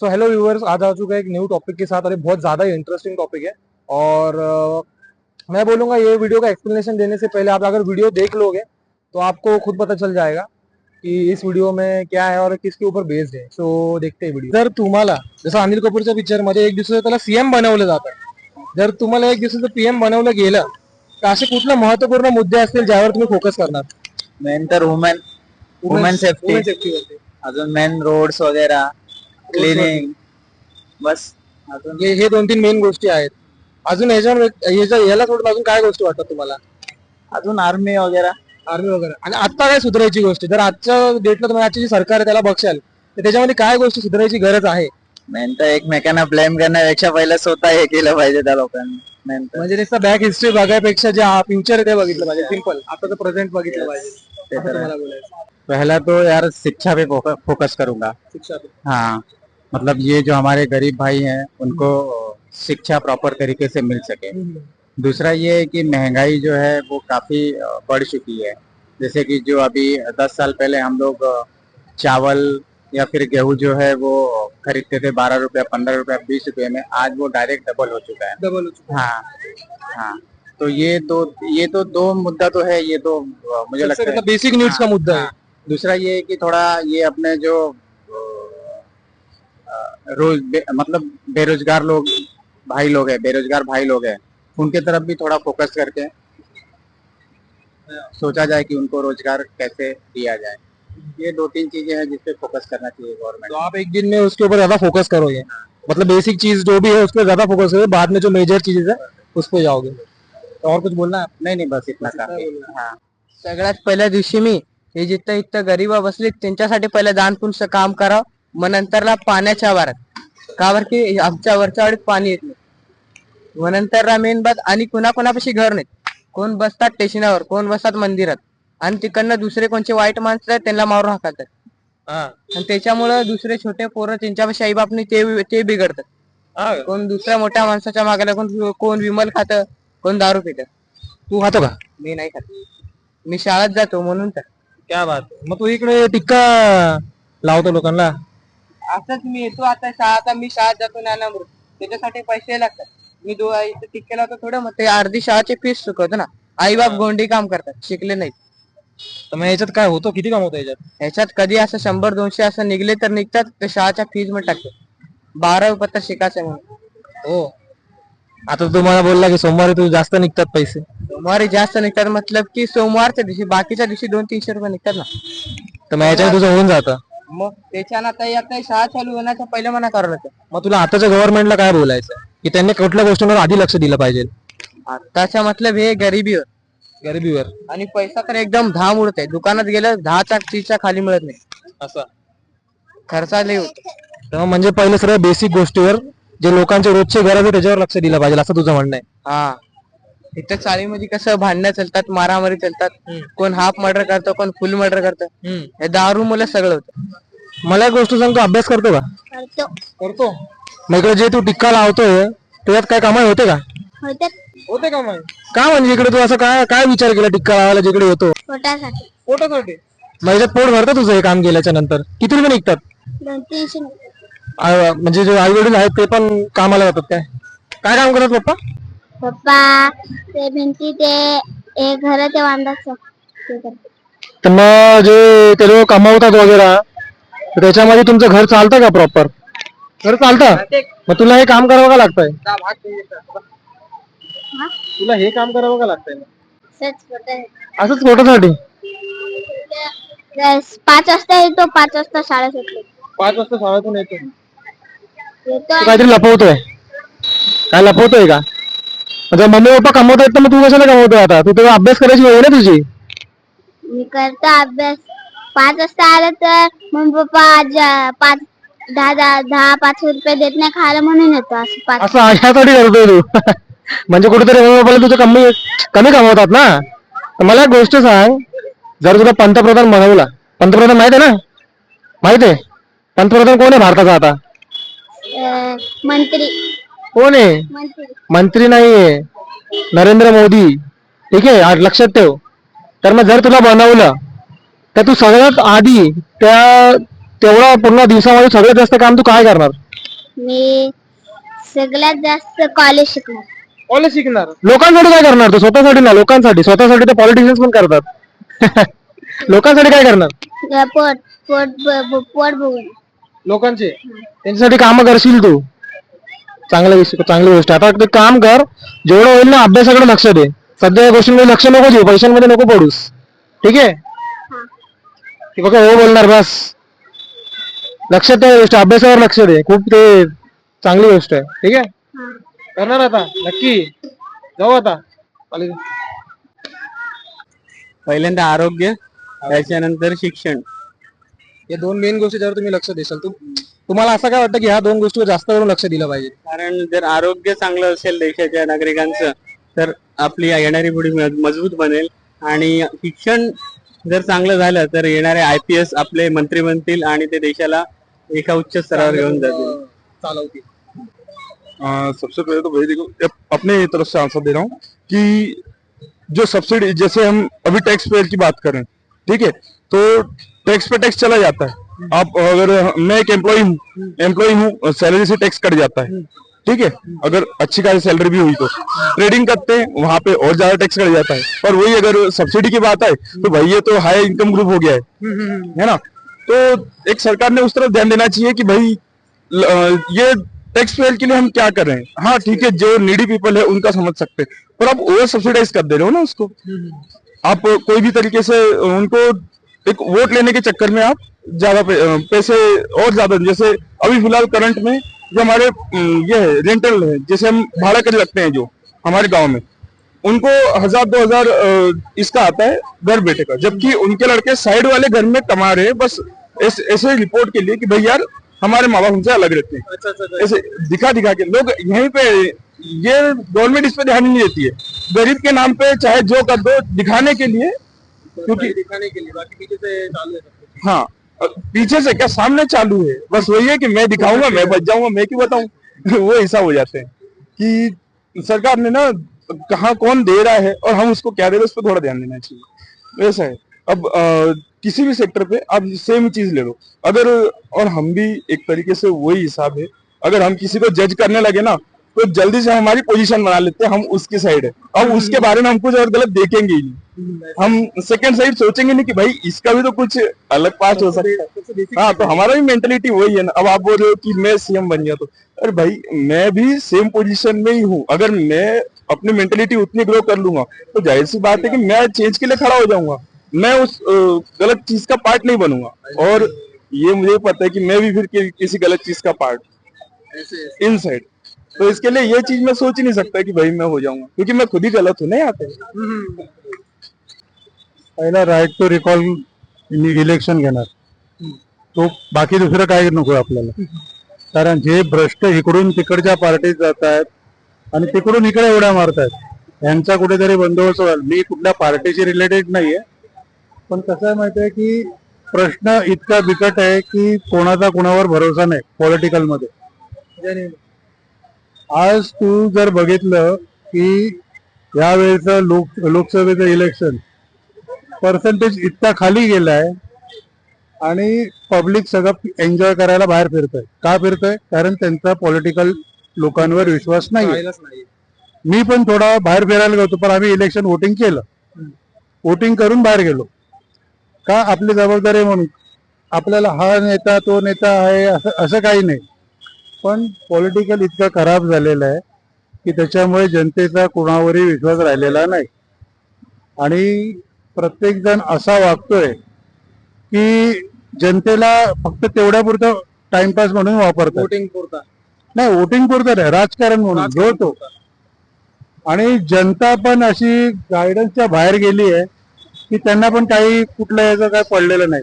So hello viewers, आज आ चुका है एक न्यू टॉपिक के साथ और ये बहुत ज़्यादा इंटरेस्टिंग टॉपिक है। और मैं बोलूँगा ये वीडियो का एक्सप्लेनेशन देने से पहले आप अगर वीडियो देख लोगे तो आपको खुद पता चल जाएगा कि इस वीडियो में क्या है और किसके ऊपर बेस्ड है। सो देखते हैं वीडियो। जर तुम्हाला जसं अनिल कपूरच्या पिक्चरमध्ये एक दिवसाचं त्याला सीएम बनवलं जातं, जर तुम्हाला एक दिवसाचं पीएम बनवलं गेलं तर असे कुठले महत्त्वपूर्ण मुद्दे असतील ज्यावर तुम्ही फोकस करणार? मेन तर वुमेन सेफ्टी, सेफ्टीवरती अजून मेन रोड्स वगैरे क्लिनिंग, बस अजून हे 2-3 मेन गोष्टी आहेत. अजून याला सोडून अजून काय गोष्टी वाटतात तुम्हाला? अजून आर्मी वगैरे. आर्मी वगैरे. आणि आता काय सुधारायची गोष्ट, जर आजच्या डेटला तुम्ही आजची जी सरकार आहे त्याला बघशाल तर त्याच्यामध्ये काय गोष्टी सुधारायची गरज आहे? मेन तर एकमेकांना ब्लेम करण्यापेक्षा पहिलं स्वतः हे केलं पाहिजे त्या लोकांनी. मेन तर म्हणजे त्याचा बॅक हिस्ट्री बघायपेक्षा जे फ्युचर आहे ते बघितलं पाहिजे. सिंपल आता प्रेझेंट बघितलं पाहिजे. ते असं तर तुम्हाला आहे. बोलायचं. पहला तो यार शिक्षा पे फोकस करूंगा। शिक्षा पे. हाँ, मतलब ये जो हमारे गरीब भाई हैं उनको शिक्षा प्रॉपर तरीके से मिल सके। दूसरा ये है कि महंगाई जो है वो काफी बढ़ चुकी है। जैसे कि जो अभी 10 साल पहले हम लोग चावल या फिर गेहूं जो है वो खरीदते थे 12 रुपया, 15 रुपया, 20 रुपये में, आज वो डायरेक्ट डबल हो चुका है। डबल हो चुका है. हाँ हाँ, तो ये तो दो मुद्दा तो है, ये तो मुझे सबसे लगता है मतलब बेसिक नीड्स का मुद्दा है. दूसरा ये है कि थोड़ा ये अपने जो मतलब बेरोजगार लोग भाई लोग हैं उनके तरफ भी थोड़ा फोकस करके सोचा जाए कि उनको रोजगार कैसे दिया जाए। ये 2-3 चीजें हैं जिस पे फोकस करना चाहिए गवर्नमेंट। तो आप एक दिन में उसके ऊपर ज्यादा फोकस करोगे, मतलब बेसिक चीज जो भी है उस पर ज्यादा फोकस करोगे, बाद में जो मेजर चीजें है उस पर जाओगे. तो और कुछ बोलना है? नहीं नहीं, बस इतना काफी। हाँ, सगळ्यात पहिल्या दिवशी मी हे जिथं इथं गरीबा बसलीत त्यांच्यासाठी पहिलं दान पुण्यचं काम करावं. मग नंतरला पाण्याच्या वारात का बरं की आमच्या वरच्या वाडीत पाणी येत नाही. मग नंतरला मेन बात आणि कुणाकुणापाशी घर नाहीत. कोण बसतात स्टेशनावर, कोण बसतात मंदिरात आणि तिकडनं दुसरे कोणचे वाईट माणसं आहेत त्यांना मारून हाकलतात. हा. आणि त्याच्यामुळे दुसरे छोटे पोरं त्यांच्यापाशी आई बापनी ते बिघडतात. हा. कोण दुसऱ्या मोठ्या माणसाच्या मागायला, कोण विमल खातं, कोण दारू पितं. तू खातो का? मी नाही खात. मी शाळेत जातो म्हणून तर. क्या बात. मग तू इकडे टिक्का लावतो लोकांना? असंच मी येतो आता शाळा, मी शाळेत जातो ज्ञानामृत, त्याच्यासाठी पैसे लागतात. मी इथं टिक्के लावतो थोडं, मग ते अर्धी शाळेची फीस चुकवतो ना. आई बाप गोंडी काम करतात, शिकले नाहीत. तर मग याच्यात काय होतं, किती काम होतं याच्यात? ह्याच्यात कधी असं 100-200 असं निघले तर निघतात, ते शाळेच्या फीज मध्ये टाकतात. 12वी पत्ता शिकायचं म्हणून. हो. आता तुम्हाला बोलला की सोमवारी तू जास्त निघतात पैसे. सोमवारी जास्त निघतात मतलब की सोमवारच्या दिवशी, बाकीच्या दिवशी 200-300 रुपये निघतात ना. तर मग याच्याने तुझं होऊन जातं. मग त्याच्यानं आता शाळा चालू होण्याच्या पहिले मना करावं लागतं. मग तुला आताच्या गव्हर्नमेंटला काय बोलायचं की त्यांनी कुठल्या गोष्टींवर आधी लक्ष दिलं पाहिजे? आताच्या मतलब हे गरिबीवर गरिबीवर. आणि पैसा तर एकदम धाम उडत आहे. दुकानात गेलं 10च्या 30च्या खाली मिळत नाही. असं खर्चा लय होतो. तर म्हणजे पहिले सर्व बेसिक गोष्टीवर, जे लोकांचे रोजचे गरज आहे त्याच्यावर लक्ष दिलं पाहिजे असं तुझं म्हणणं आहे? हा, इथं चाळीमध्ये कसं भांडणं चालतात, मारामारी चालतात. कोण हाफ मर्डर करतो, कोण फुल मर्डर करतं. हे दारू मुलं सगळं होतं. मला एक गोष्ट सांगतो, अभ्यास करतो का? करतो. मग इकडे जे तू टिक्का लावतोय त्याच्यात काय कमाई होते का? होते कमाई. का म्हणजे इकडे तू असं काय काय विचार केला टिक्का लावायला जिकडे येतो? पोटासाठी. पोटासाठी. मग याच्यात पोट भरतं तुझं हे काम केल्याच्या नंतर? किती रुपये निघतात? 200-300. म्हणजे जे आई वडील आहेत ते पण कामाला जातात काय? काय काम करतात पप्पा? पप्पा ते भिंती ते घराच्या बांधायचं ते करतात. तर मग जे ते लोक कमावतात वगैरे, तर त्याच्यामध्ये तुमचं घर चालतं का प्रॉपर? घर चालतं? मग तुला हे काम करावं का लागतंय? तुला हे काम करावं का लागतंय? असंच पोटासाठी? 5 वाजता येतो, 5 वाजता शाळा सुटली. 5 वाजता शाळेतून येतो. येतो काहीतरी लपवतोय. काय लपवतोय का? म्हणजे मम्मी पप्पा कमवतायत तर मग तू कशाला कमवतोय आता? तू तेव्हा अभ्यास करायची वेळ आहे ना तुझी. मी करतो अभ्यास. 5 वाजता आलं तर मग पप्पा 5 रुपये देत नाही खायला म्हणून येतो. असं 5. असं ह्यासाठी करतोय तू? म्हणजे कुठेतरी मम्मी पप्पाला तुझं कमी कमी कमवतात ना. तर मला एक गोष्ट सांग, जर तुला पंतप्रधान बनवला, पंतप्रधान माहित आहे ना? माहित आहे? पंतप्रधान कोण आहे भारताचा आता? मंत्री. कोण आहे? मंत्री नाहीये, नरेंद्र मोदी. ठीक आहे, आज लक्षात ठेव. तर मग जर तुला बनवलं तर तू सगळ्यात आधी तेवढा पूर्ण दिवसामध्ये सगळ्यात जास्त काम तू काय करणार? मी सगळ्यात जास्त कॉलेज शिकणार. कॉलेज शिकणार. लोकांसाठी काय करणार तू? स्वतःसाठी ना, लोकांसाठी. स्वतःसाठी तर पॉलिटिशियन्स पण करतात. लोकांसाठी काय करणार? पोट पोट पोट बघून. लोकांचे त्यांच्यासाठी काम करशील तू. चांगली गोष्ट आहे. आता ते काम कर, जेवढं होईल ना अभ्यासाकडे लक्ष दे. सध्या या गोष्टींमध्ये लक्ष नको देऊ, पैशांमध्ये नको पडूस. ठीक आहे? की बघा हो बोलणार बस. लक्षात त्या गोष्ट, अभ्यासावर लक्ष दे. खूप ते चांगली गोष्ट आहे. ठीक आहे? करणार आता नक्की. जाऊ आता. पहिल्यांदा आरोग्य, त्याच्यानंतर शिक्षण. या दोन मेन गोष्टी जर तुम्ही लक्ष देशाल, तुम्हाला असं काय वाटतं की ह्या दोन गोष्टीवर जास्त करून लक्ष दिलं पाहिजे? कारण जर आरोग्य चांगलं असेल देशाच्या नागरिकांचं तर आपली येणारी पिढी मजबूत बनेल, आणि शिक्षण जर चांगलं झालं तर येणारे IPS आपले मंत्री बनतील आणि ते देशाला एका उच्च स्तरावर घेऊन जातील. चालवतील. सबसे पहले तो भाई देखो, अपने तरफ से आंसर दे रहा हूँ कि जो सब्सिडी, जैसे हम अभी टैक्स पेयर की बात करें, ठीक है, तो टैक्स पे टैक्स चला जाता है. आप अगर मैं एक एम्प्लॉय हूँ, सैलरी से टैक्स कट जाता है. ठीक है, अगर अच्छी खासी सैलरी भी हुई तो ट्रेडिंग करते हैं, वहां पे और ज्यादा टैक्स कट जाता है. पर वही अगर सब्सिडी की बात आए तो भाई ये तो हाई इनकम ग्रुप हो गया है ना. तो एक सरकार ने उस तरफ ध्यान देना चाहिए कि भाई ये टैक्स पेयर के लिए हम क्या कर रहे हैं. हाँ ठीक है, जो नीडी पीपल है उनका समझ सकते हैं, पर आप ओवर सब्सिडाइज कर दे रहे हो ना उसको. आप कोई भी तरीके से उनको एक वोट लेने के चक्कर में आप ज्यादा पैसे और ज्यादा, जैसे अभी फिलहाल करंट में जो हमारे ये है रेंटल है, जैसे हम भाड़ा कर रखते हैं जो हमारे गांव में, उनको 1000-2000 इसका आता है घर बैठे का, जबकि उनके लड़के साइड वाले घर में कमा रहे हैं बस ऐसे रिपोर्ट के लिए कि भाई यार हमारे माँ बाप हमसे अलग रहते हैं. ऐसे दिखा के लोग यहीं पे, ये गवर्नमेंट इस पे ध्यान नहीं देती है. गरीब के नाम पे चाहे जो कर दो, दिखाने के लिए, क्योंकि दिखाने के लिए, बाकी पीछे से चालू है सब कुछ. हाँ, पीछे से क्या सामने चालू है. बस वही है कि मैं दिखाऊंगा, मैं बच जाऊंगा, मैं क्यों बताऊं. वो हिसाब हो जाते हैं कि सरकार ने ना कहाँ कौन दे रहा है और हम उसको क्या दे रहे हैं, उस पर थोड़ा ध्यान देना चाहिए. वैसा है. अब किसी भी सेक्टर पे आप सेम चीज ले लो, अगर, और हम भी एक तरीके से वही हिसाब है, अगर हम किसी को जज करने लगे ना तो जल्दी से हमारी पोजीशन बना लेते हैं, हम उसके साइड है, अब उसके बारे में हम कुछ और गलत देखेंगे ही नहीं. हम सेकंड साइड सोचेंगे नहीं कि भाई इसका भी तो कुछ अलग पार्ट हो सकता है. हाँ, तो हमारा भी मेंटेलिटी वही है ना. अब आप बोल रहे हो कि मैं CM बन गया, तो अरे भाई मैं भी सेम पोजीशन में ही हूँ. अगर मैं अपनी मेंटेलिटी उतनी ग्रो कर लूंगा तो जाहिर सी बात है कि मैं चेंज के लिए खड़ा हो जाऊंगा. मैं उस गलत चीज का पार्ट नहीं बनूंगा, और ये मुझे पता है कि मैं भी फिर किसी गलत चीज का पार्ट इन साइड. तो इसके लिए ये चीज मैं सोच ही नहीं सकता कि भाई मैं हो जाऊंगा, क्योंकि मैं खुद ही गलत हूं ना यहाँ पे. पहिला राईट टू रिकॉल इलेक्शन घेणार, तो बाकी दुसरं काही नको आपल्याला. कारण जे भ्रष्ट इकडून तिकडच्या पार्टीत जात आहेत आणि तिकडून इकडे उड्या मारतायत, यांचा कुठेतरी बंदोबस्त व्हाल. मी कुठल्या पार्टीशी रिलेटेड नाहीये, पण कसं आहे माहितीये की प्रश्न इतका बिकट आहे की कोणाचा कोणावर भरोसा नाही पॉलिटिकल मध्ये. आज तू जर बघितलं की यावेळेचं लोकसभेचं इलेक्शन पर्सेंटेज इतका खाली गेलाय आणि पब्लिक सगळं एन्जॉय करायला बाहेर फिरतंय. का फिरतंय? कारण त्यांचा पॉलिटिकल लोकांवर विश्वास नाही. मी पण थोडा बाहेर फिरायला गेलो, पण आम्ही इलेक्शन वोटिंग केलं, वोटिंग करून बाहेर गेलो. का? आपली जबाबदारी म्हणून. आपल्याला हा नेता तो नेता आहे असं काही नाही, पण पॉलिटिकल इतकं खराब झालेलं आहे की त्याच्यामुळे जनतेचा कोणावरही विश्वास राहिलेला नाही. आणि प्रत्येक जण असा वागतोय की जनतेला फक्त तेवढ्या पुरतं टाइमपास म्हणून वापरतात. वोटिंग पुरता नाही, वोटिंग पुरतं नाही, राजकारण म्हणून जोडतो. आणि जनता पण अशी गायडन्सच्या बाहेर गेली आहे की त्यांना पण काही कुठल्या याचं काय पडलेलं नाही.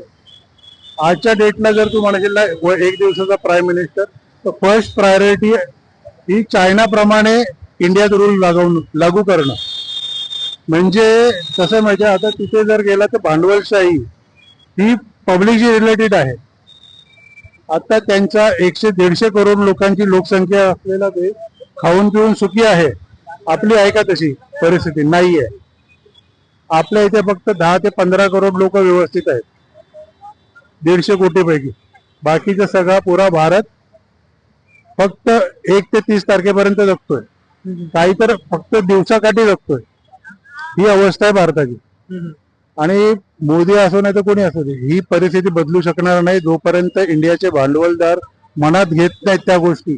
आजच्या डेटला जर तू म्हणशील एक दिवसाचा प्राईम मिनिस्टर, तर फर्स्ट प्रायोरिटी ही चायनाप्रमाणे इंडियात रूल लागू करणं. म्हणजे कसं माहिती आहे, आता तिथे जर गेला तर भांडवलशाही ही पब्लिकशी रिलेटेड आहे. आता त्यांच्या 100-150 करोड लोकांची लोकसंख्या असलेला देश खाऊन पिऊन सुखी आहे. आपली आहे का तशी परिस्थिती? नाहीये. आपल्या इथे फक्त 10 ते 15 करोड लोक व्यवस्थित आहेत 150 कोटी पैकी. बाकीचा सगळा पुरा भारत फक्त 1 ते 30 तारखेपर्यंत जगतोय, काही तर फक्त दिवसाकाठी जगतोय. ही अवस्था आहे भारताची. आणि मोदी असो नाही तर कोणी असो दे, ही परिस्थिती बदलू शकणार नाही जोपर्यंत इंडियाचे भांडवलदार मनात घेत नाहीत त्या गोष्टी,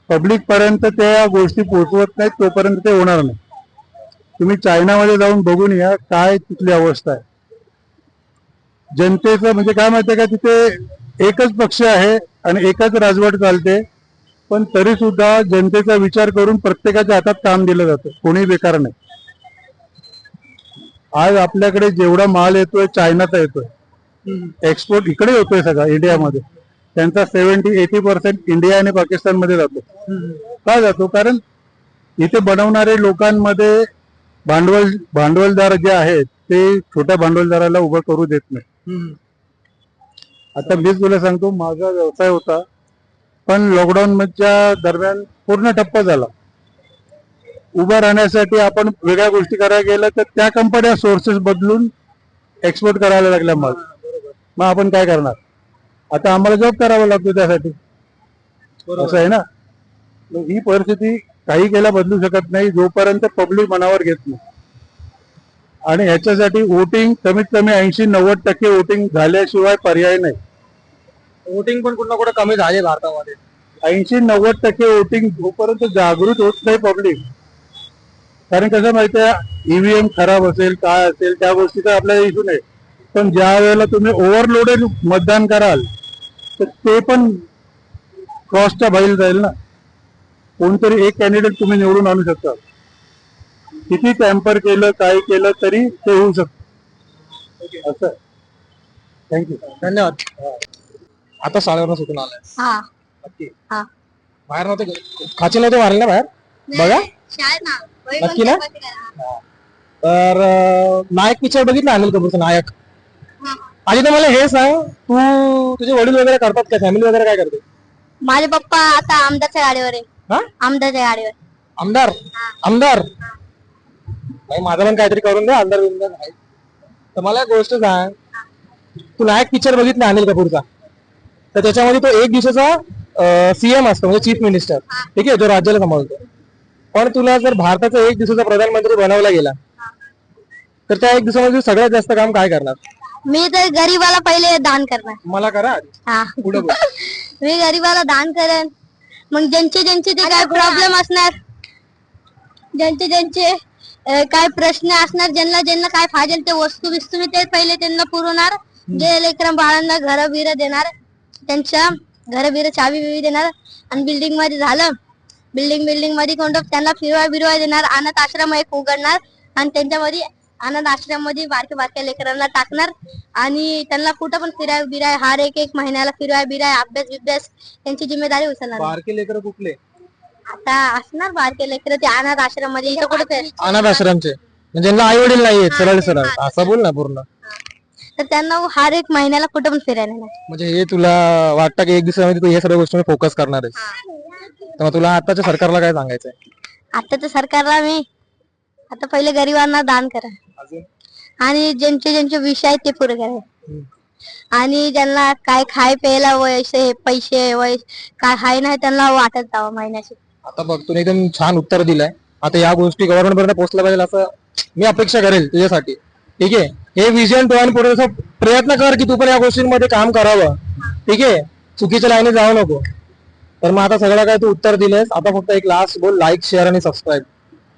पब्लिक पर्यंत त्या गोष्टी पोहोचवत नाहीत, तोपर्यंत ते होणार नाही. तुम्ही चायनामध्ये जाऊन बघून या काय तिथली अवस्था आहे. जनतेचं म्हणजे काय माहितीये का, तिथे एकच पक्ष आहे आणि एकच राजवट चालते, पण तरी सुद्धा जनतेचा विचार करून प्रत्येकाच्या हातात काम दिलं जातं, कोणी बेकार नाही. आज आपल्याकडे जेवढा माल येतोय चायनाचा येतोय, एक्सपोर्ट इकडे होतोय सगळा इंडियामध्ये. त्यांचा 70-80% इंडिया आणि पाकिस्तान मध्ये जातो. का जातो? कारण इथे बनवणारे लोकांमध्ये भांडवलदार जे आहेत ते छोट्या भांडवलदाराला उभं करू देत नाही. आता मीच तुला सांगतो, माझा व्यवसाय होता पण लॉकडाऊनच्या दरम्यान पूर्ण ठप्प झाला. उभं राहण्यासाठी आपण वेगळ्या गोष्टी करायला गेलं तर त्या कंपन्या सोर्सेस बदलून एक्सपोर्ट करायला लागल्या. मग आपण काय करणार? आता आम्हाला जॉब करावा लागतो त्यासाठी. असं आहे ना. ही परिस्थिती काही केला बदलू शकत नाही जोपर्यंत पब्लिक मनावर घेत नाही. आणि ह्याच्यासाठी वोटिंग कमीत कमी 80-90% वोटिंग झाल्याशिवाय पर्याय नाही. वोटिंग पण कुठं ना कुठं कमी झाले भारतामध्ये. 80-90% वोटिंग जोपर्यंत जागृत होत नाही पब्लिक. कारण कसं माहितीये, ईव्हीएम खराब असेल काय असेल त्या गोष्टीचा आपल्याला इश्यू नाही, पण ज्या वेळेला तुम्ही ओव्हरलोडेड मतदान कराल तर ते पण क्रॉसच्या बाहेर जाईल ना. कोणतरी एक कॅन्डिडेट तुम्ही निवडून आणू शकता, किती टॅम्पर केलं काय केलं तरी ते होऊ शकतं. असं. थँक्यू. धन्यवाद. आता शाळेवरून सुटून आलाय. हा नक्की हा. बाहेर नव्हते खाचे नव्हते मारले ना बाहेर? बघा नक्की ना. तर नायक पिक्चर बघितला अनिल कपूरचा नायक? आधी तर मला हे सांग, तू तुझे वडील वगैरे करतात का? फॅमिली वगैरे काय करते? माझे पप्पा आता आमदारच्या गाडीवर आहे. हा? आमदारच्या गाडीवर. आमदार? आमदार भाई माझं पण काहीतरी करून दे. आमदार बिमदार आहे तर मला एक गोष्ट सांग, तू नायक पिक्चर बघितला अनिल कपूरचा? तर त्याच्यामध्ये तो एक दिवसाचा सीएम असतो, म्हणजे चीफ मिनिस्टर, ठीक आहे, जो राज्याला सांभाळतो. पण तुला जर भारताचा एक दिवसाचा प्रधानमंत्री बनवला गेला तर त्या एक दिवसामध्ये तू सगळ्यात जास्त काम काय करणार? मी तर गरीबाला पहिले दान करणार. मला करा आधी. हा. पुढे बोल. मी गरीबाला दान करेन. मग ज्यांचे ते काय प्रॉब्लेम असणार, ज्यांचे काय प्रश्न असणार, ज्यांना काय पाहिजे ते वस्तू बिस्तू मी ते पहिले त्यांना पुरवणार. जे लेकरं बाळांना घर बिर देणार, त्यांच्या घर बिर चावी बिवी देणार. आणि बिल्डिंग मध्ये झालं, बिल्डिंग मध्ये कोण त्यांना फिरवाय देणार. अनाथ आश्रम एक उघडणार आणि त्यांच्यामध्ये अनाथ आश्रम मध्ये बारक्या लेकरांना टाकणार. आणि त्यांना कुठं पण फिराय हर एक महिन्याला फिराय अभ्यास त्यांची जिम्मेदारी उचलणार. बारके लेकर कुठले? आता असणार बारके लेकर ते अनाथ आश्रम मध्ये. इथं कुठे अनाथ आश्रमचे, म्हणजे ज्यांना आई वडील नाहीये, सरळ असं बोल ना पूर्ण. तर त्यांना हर एक महिन्याला कुठं पण फिरायला नाही. म्हणजे हे तुला वाटतं की एक दिवसामध्ये तू हे सर्व गोष्टींवर फोकस करणार आहेस? तर मग तुला आताच्या सरकारला काय सांगायचंय? आताच्या सरकारला मी आता पहिले गरिबांना दान करा आणि ज्यांचे विषय आहेत ते पुरे करा. आणि ज्यांना काय खाय प्यायला पैसे काय हाय नाही त्यांना वाटत जावं महिन्याचे. आता बघ, तू एकदम छान उत्तर दिलंय. आता या गोष्टी गव्हर्नमेंट पर्यंत पोहोचल्या पाहिजे असं मी अपेक्षा करेल तुझ्यासाठी. ठीक आहे, हे विजन टू आणि पुढे प्रयत्न कर की तू पण या गोष्टींमध्ये काम करावं. ठीक आहे, चुकीच्या लाईनी जाऊ नको. तर मग आता सगळं काय तू उत्तर दिलेस, आता फक्त एक लास्ट बोल, लाईक शेअर आणि सबस्क्राईब.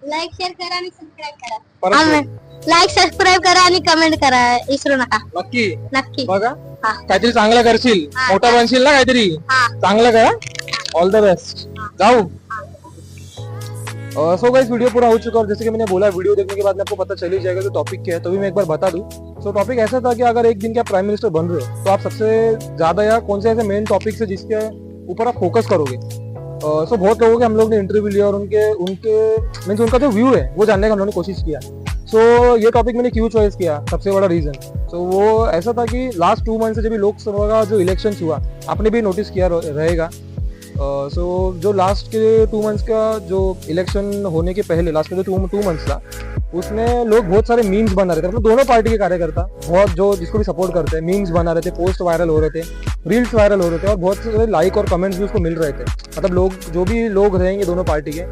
लाईक शेअर करा आणि सबस्क्राईब करा. लाईक सबस्क्राईब करा आणि कमेंट करा, विसरू नका. नक्की बघा, काहीतरी चांगलं करशील, मोठा बनशील ना काहीतरी चांगलं करा. All the best. जाऊ. सो गाइस, वीडियो पूरा हो चुका है और जैसे कि मैंने बोला, वीडियो देखने के बाद में आपको पता चल ही जाएगा कि टॉपिक क्या है. तो भी मैं एक बार बता दूं. सो टॉपिक ऐसा था कि अगर एक दिन के आप प्राइम मिनिस्टर बन रहे हो तो आप सबसे ज्यादा या कौन से ऐसे मेन टॉपिक्स है जिसके ऊपर आप फोकस करोगे. सो बहुत लोगों के हम लोग ने इंटरव्यू लिया और उनके मीन्स उनका जो व्यू है वो जानने का हम लोगों ने कोशिश किया. सो ये टॉपिक मैंने क्यों चॉइस किया, सबसे बड़ा रीजन सो वो ऐसा था कि लास्ट 2 मंथ से जब भी लोकसभा का जो इलेक्शन हुआ, आपने भी नोटिस किया रहेगा. सो जो लास्ट के 2 मंथ्स का जो इलेक्शन होने के पहले लास्ट का जो 2 मंथ्स था, उसमें लोग बहुत सारे मीम्स बना रहे थे. मतलब दोनों पार्टी के कार्यकर्ता बहुत जो जिसको भी सपोर्ट करते हैं मीम्स बना रहे थे, पोस्ट वायरल हो रहे थे. रील्स वायरल हो रहे थे और बहुत सारे लाइक और कमेंट्स भी उसको मिल रहे थे। मतलब लोग जो भी लोग रहेंगे दोनों पार्टी के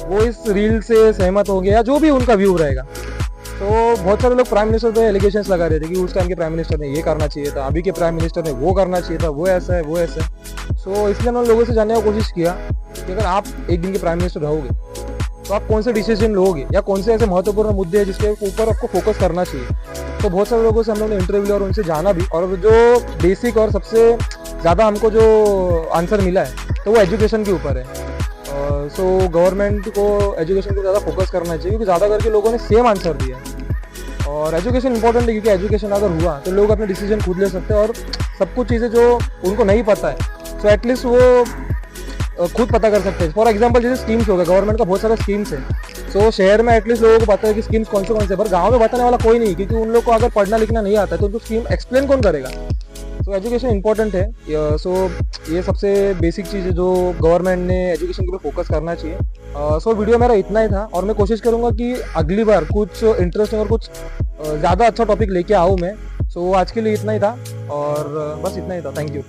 वो इस रील से सहमत होंगे या जो भी उनका व्यू रहेगा। तो बहुत सारे लोग प्राइम मिनिस्टर पे एलिगेशंस लगा रहे थे कि उस टाइम के प्राइम मिनिस्टर ने ये करना चाहिए था, अभी के प्राइम मिनिस्टर ने वो करना चाहिए था, वो ऐसा है वो ऐसा है। सो इसलिए उन्होंने लोगों से जानने की कोशिश किया कि अगर आप एक दिन के प्राइम मिनिस्टर रहोगे तो आप कौन से डिसीजन लोगे या कौन से ऐसे महत्वपूर्ण मुद्दे हैं जिसके ऊपर आपको फोकस करना चाहिए। तो बहुत सारे लोगों से हम लोगों ने इंटरव्यू और उनसे जाना भी, और जो बेसिक और सबसे ज़्यादा हमको जो आंसर मिला है तो वो एजुकेशन के ऊपर है। सो गवर्नमेंट को एजुकेशन को ज़्यादा फोकस करना चाहिए क्योंकि ज़्यादा करके लोगों ने सेम आंसर दिया है। और एजुकेशन इंपॉर्टेंट है क्योंकि एजुकेशन अगर हुआ तो लोग अपने डिसीजन खुद ले सकते हैं और सब कुछ चीज़ें जो उनको नहीं पता है सो एटलीस्ट वो खुद पता कर सकते हैं। फॉर एग्जांपल जैसे स्कीम्स हो गए, गवर्नमेंट का बहुत सारा स्कीम्स है। सो शहर में एटलीस्ट लोगों को पता है कि स्कीम्स कौन से, पर गाँव में बताने वाला कोई नहीं क्योंकि उन लोग को अगर पढ़ना लिखना नहीं आता है तो उनको स्कीम एक्सप्लेन कौन करेगा। सो एजुकेशन इंपॉर्टेंट है। सो ये सबसे बेसिक चीज़ है जो गवर्नमेंट ने एजुकेशन के ऊपर फोकस करना चाहिए। सो वीडियो मेरा इतना ही था और मैं कोशिश करूँगा कि अगली बार कुछ इंटरेस्टिंग और कुछ ज़्यादा अच्छा टॉपिक लेके आऊँ मैं। सो आज के लिए इतना ही था और बस इतना ही था। Thank you.